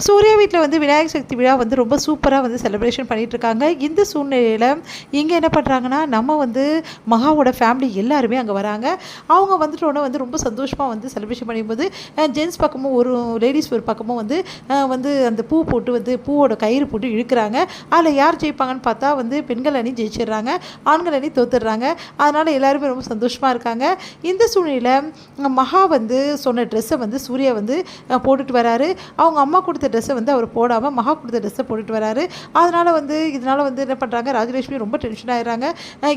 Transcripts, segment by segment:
சூர்யா வீட்டில் வந்து விநாயகர் சதுர்த்தி விழா வந்து ரொம்ப சூப்பராக வந்து செலிப்ரேஷன் பண்ணிகிட்ருக்காங்க. இந்த சூழ்நிலையில் இங்கே என்ன பண்ணுறாங்கன்னா, நம்ம வந்து மகாவோட ஃபேமிலி எல்லாருமே அங்கே வராங்க. அவங்க வந்துட்டோன்னே வந்து ரொம்ப சந்தோஷமாக வந்து செலிப்ரேஷன் பண்ணும்போது ஜென்ஸ் பக்கமும் ஒரு லேடிஸ் ஒரு பக்கமும் வந்து வந்து அந்த பூ போட்டு வந்து பூவோட கயிறு போட்டு இழுக்கிறாங்க. அதில் யார் ஜெயிப்பாங்கன்னு பார்த்தா வந்து பெண்கள் அணி ஜெயிச்சிடுறாங்க, ஆண்கள் அணி தோத்துடுறாங்க. அதனால் எல்லாருமே ரொம்ப சந்தோஷமாக இருக்காங்க. இந்த சூழ்நிலையில் மகா வந்து சொன்ன ட்ரெஸ்ஸை வந்து சூர்யா வந்து போட்டுட்டு வராரு. அவங்க அம்மா கொடுத்த ட்ரெஸ்ஸை வந்து அவர் போடாமல் மகா கொடுத்த ட்ரெஸ்ஸை போட்டுட்டு வராரு. இதனால் வந்து என்ன பண்ணுறாங்க, ராஜலட்சுமி ரொம்ப டென்ஷன் ஆகிடுறாங்க.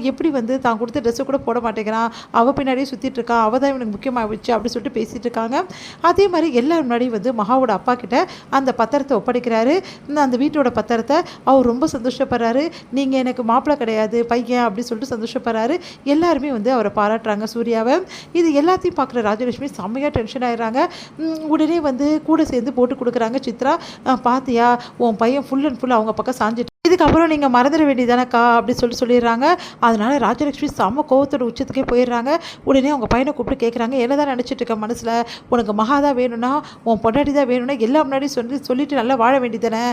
எப்படி வந்து தான் கொடுத்த ட்ரெஸ்ஸை கூட போட மாட்டேங்கிறான், அவள் பின்னாடியே சுற்றிட்டு இருக்கான், அவள் தான் இவனுக்கு முக்கியமாகிடுச்சு அப்படி சொல்லிட்டு பேசிகிட்டு இருக்காங்க. அதே மாதிரி எல்லாரும் முன்னாடி வந்து மகாவோட அப்பா கிட்ட அந்த பத்திரத்தை ஒப்படைக்கிறாரு. அந்த வீட்டோட பத்திரத்தை அவர் ரொம்ப சந்தோஷப்படுறாரு. நீங்கள் எனக்கு மாப்பிள்ளை கிடையாது பையன் அப்படின்னு சொல்லிட்டு சந்தோஷப்படுறாரு. எல்லாருமே வந்து அவரை பாராட்டுறாங்க சூர்யாவை. இது எல்லாத்தையும் பார்க்குற ராஜலட்சுமி செம்மையாக டென்ஷன் ஆகிடுறாங்க. உடனே வந்து கூட சேர்ந்து போட்டு கொடுக்குறாங்க. சித்ரா, பாத்தியா உன் பையன் ஃபுல் அண்ட் ஃபுல் அவங்க பக்கம் சாஞ்சிட்டு, இதுக்கப்புறம் நீங்கள் மறந்துட வேண்டியதானக்கா அப்படின்னு சொல்லிடுறாங்க. அதனால ராஜலட்சுமி செம்ம கோவத்தோட உச்சத்துக்கே போயிடுறாங்க. உடனே அவங்க பையனை கூப்பிட்டு கேட்குறாங்க, என்ன தான் நினச்சிட்டு இருக்க மனசில், உனக்கு மகா தான் வேணும்னா உன் பொண்டாட்டி தான் வேணும்னா எல்லாம் முன்னாடி சொல்லிட்டு நல்லா வாழ வேண்டியதானே,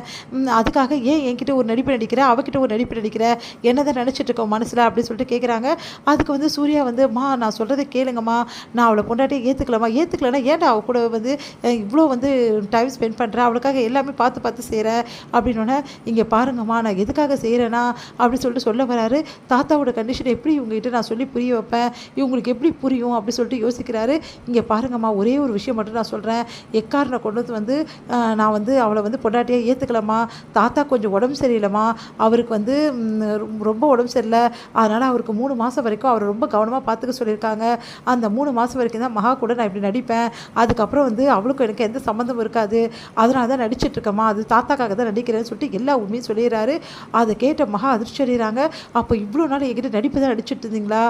அதுக்காக ஏன் என்கிட்ட ஒரு நடிப்பு நடிக்கிற, அவகிட்ட ஒரு நடிப்பு நடிக்கிற, என்ன தான் நினச்சிட்டு இருக்கோம் மனசில் அப்படின்னு சொல்லிட்டு கேட்குறாங்க. அதுக்கு வந்து சூர்யா வந்து, நான் சொல்கிறத கேளுங்கம்மா, நான் அவளை பொண்டாட்டியை ஏற்றுக்கலன்னா ஏன்டா அவள் கூட வந்து இவ்வளோ வந்து டைம் ஸ்பெண்ட் பண்ணுறேன், அவளுக்காக எல்லாமே பார்த்து செய்கிறேன் அப்படின்னோடனே, இங்கே பாருங்கம்மா நான் எதுக்காக செய்கிறேன்னா அப்படி சொல்லிட்டு சொல்ல வராரு. தாத்தாவோட கண்டிஷன் எப்படி இவங்ககிட்ட நான் சொல்லி புரிய வைப்பேன், இவங்களுக்கு எப்படி புரியும் அப்படி சொல்லிட்டு யோசிக்கிறாரு. இங்கே பாருங்கம்மா, ஒரே ஒரு விஷயம் மட்டும் நான் சொல்கிறேன், எக்காரனை கொண்டு வந்து நான் வந்து அவளை வந்து பொண்டாட்டியாக ஏற்றுக்கலாமா, தாத்தா கொஞ்சம் உடம்பு சரியில்லைம்மா, அவருக்கு வந்து ரொம்ப உடம்பு சரியில்லை, அதனால் அவருக்கு 3 மாதம் வரைக்கும் அவரை ரொம்ப கவனமாக பார்த்துக்க சொல்லியிருக்காங்க. அந்த 3 மாதம் வரைக்கும் தான் மகா கூட நான் இப்படி நடிப்பேன், அதுக்கப்புறம் வந்து அவளுக்கும் எனக்கு எந்த சம்மந்தம் இருக்காது, அதனால தான் நடிச்சிட்ருக்கம்மா, அது தாத்தாக்காக தான் நடிக்கிறேன்னு சொல்லிட்டு எல்லா உண்மையும் சொல்லிடுறாரு. அதை கேட்ட மகா அதிர்ச்சி அடைகிறாங்க. அப்போ இவ்வளோ நாள் என்கிட்ட நடிப்பு தான் நடிச்சிட்டு இருந்தீங்களா,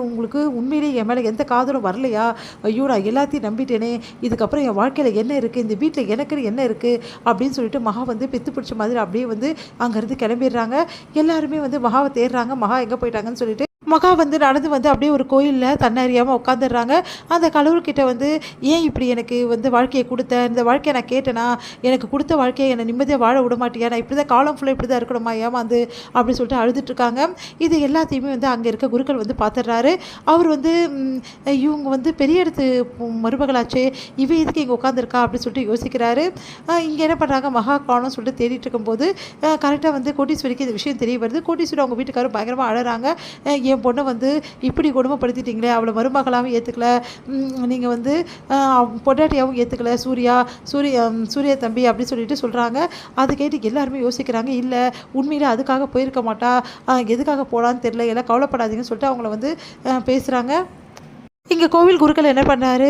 உங்களுக்கு உண்மையிலேயே என் மேலே எந்த காதலும் வரலையா, ஐயோ நான் எல்லாத்தையும் நம்பிட்டேனே, இதுக்கப்புறம் என் வாழ்க்கையில் என்ன இருக்குது, இந்த வீட்டில் எனக்குன்னு என்ன இருக்குது அப்படின்னு சொல்லிட்டு மகா வந்து பெத்து பிடிச்ச மாதிரி அப்படியே வந்து அங்கேருந்து கிளம்பிடுறாங்க. எல்லாருமே வந்து மகாவை தேடுறாங்க, மகா எங்கே போயிட்டாங்கன்னு சொல்லிட்டு மகா வந்து நடந்து வந்து அப்படியே ஒரு கோயிலில் தன்னறியாமல் உட்காந்துடுறாங்க. அந்த கடவுள்கிட்ட வந்து, ஏன் இப்படி எனக்கு வந்து வாழ்க்கையை கொடுத்த, இந்த வாழ்க்கையை நான் கேட்டேனா, எனக்கு கொடுத்த வாழ்க்கையை என்னை நிம்மதியாக வாழ விட மாட்டியா, நான் இப்படி தான் காலம் ஃபுல்லாக இப்படி தான் இருக்கணுமா ஏமாந்து அப்படின்னு சொல்லிட்டு அழுதுட்டுருக்காங்க. இது எல்லாத்தையுமே வந்து அங்கே இருக்க குருக்கள் வந்து பார்த்துடுறாரு. அவர் வந்து இவங்க வந்து பெரிய இடத்து மருமகளாச்சே, இவ எதுக்கு இங்கே உட்காந்துருக்கா அப்படின்னு சொல்லிட்டு யோசிக்கிறாரு. இங்கே என்ன பண்ணுறாங்க, மகா காணும்னு சொல்லிட்டு தேடிட்டு இருக்கும்போது கரெக்டாக வந்து கோட்டீஸ்வரிக்கு இந்த விஷயம் தெரிய வருது. கோட்டீஸ்வரி அவங்க வீட்டுக்காரர் பயங்கரமாக அழறாங்க. என் பொண்ணை வந்து இப்படி கொடுமைப்படுத்திட்டீங்களே, அவளை மருமகளாகவும் ஏற்றுக்கல, நீங்கள் வந்து பொண்டாட்டியாகவும் ஏற்றுக்கல, சூர்யா தம்பி அப்படி சொல்லிட்டு சொல்கிறாங்க. அதை கேட்டு எல்லாருமே யோசிக்கிறாங்க, இல்லை உண்மையில் அதுக்காக போயிருக்க மாட்டா, எதுக்காக போகலான்னு தெரியல, எல்லாம் கவலைப்படாதீங்கன்னு சொல்லிட்டு அவங்கள வந்து பேசுகிறாங்க. இங்கே கோவில் குருக்கள் என்ன பண்ணாரு,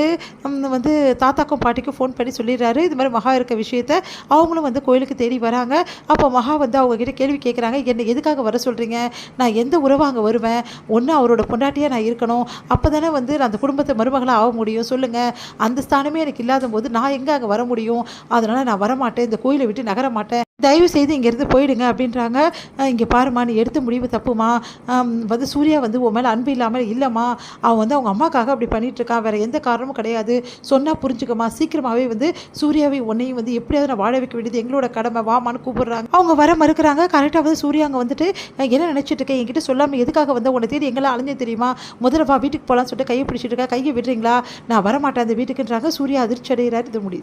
வந்து தாத்தாக்கும் பாட்டிக்கும் ஃபோன் பண்ணி சொல்லிடுறாரு, இது மாதிரி மகா இருக்க விஷயத்த. அவங்களும் வந்து கோயிலுக்கு தேடி வராங்க. அப்போ மகா வந்து அவங்கக்கிட்ட கேள்வி கேட்குறாங்க, என்னை எதுக்காக வர சொல்கிறீங்க, நான் எந்த உறவை அங்கே வருவேன், ஒன்று அவரோட பொண்டாட்டியாக நான் இருக்கணும், அப்போ தானே வந்து நான் அந்த குடும்பத்தை மருமகளாக ஆக முடியும், சொல்லுங்கள், அந்த ஸ்தானமே எனக்கு இல்லாத போது நான் எங்கே அங்கே வர முடியும், அதனால் நான் வரமாட்டேன், இந்த கோயிலை விட்டு நகர மாட்டேன், தயவு செய்து இங்கேருந்து போயிடுங்க அப்படின்றாங்க. இங்கே பாருமா, நீ எடுத்த முடிவு தப்புமா, வந்து சூர்யா வந்து உன் மேலே அன்பு இல்லாமல் இல்லைம்மா, அவன் வந்து அவங்க அம்மாக்காக அப்படி பண்ணிகிட்ருக்கான், வேறு எந்த காரணமும் கிடையாது, சொன்னால் புரிஞ்சுக்கம்மா, சீக்கிரமாகவே வந்து சூர்யாவை உன்னையும் வந்து எப்படியாவது நான் வாழ வைக்க வேண்டியது எங்களோட கடமை, வாமான்னு கூப்பிடுறாங்க. அவங்க வர மறுக்கிறாங்க. கரெக்டாக வந்து சூர்யா அங்கே வந்துட்டு, என்ன நினச்சிட்டு இருக்கேன், என்கிட்ட சொல்லாமல் எதுக்காக வந்து உன்னை தேடி எங்கெல்லாம் அலைஞ்சே தெரியுமா, முதல்ல வா வீட்டுக்கு போகலான்னு சொல்லிட்டு கையை பிடிச்சிட்டு இருக்கா, கையை விடுறீங்களா, நான் வரமாட்டேன் அந்த வீட்டுக்குன்றாங்க. சூர்யா அதிர்ச்சி அடைகிறார். இது முடியுது.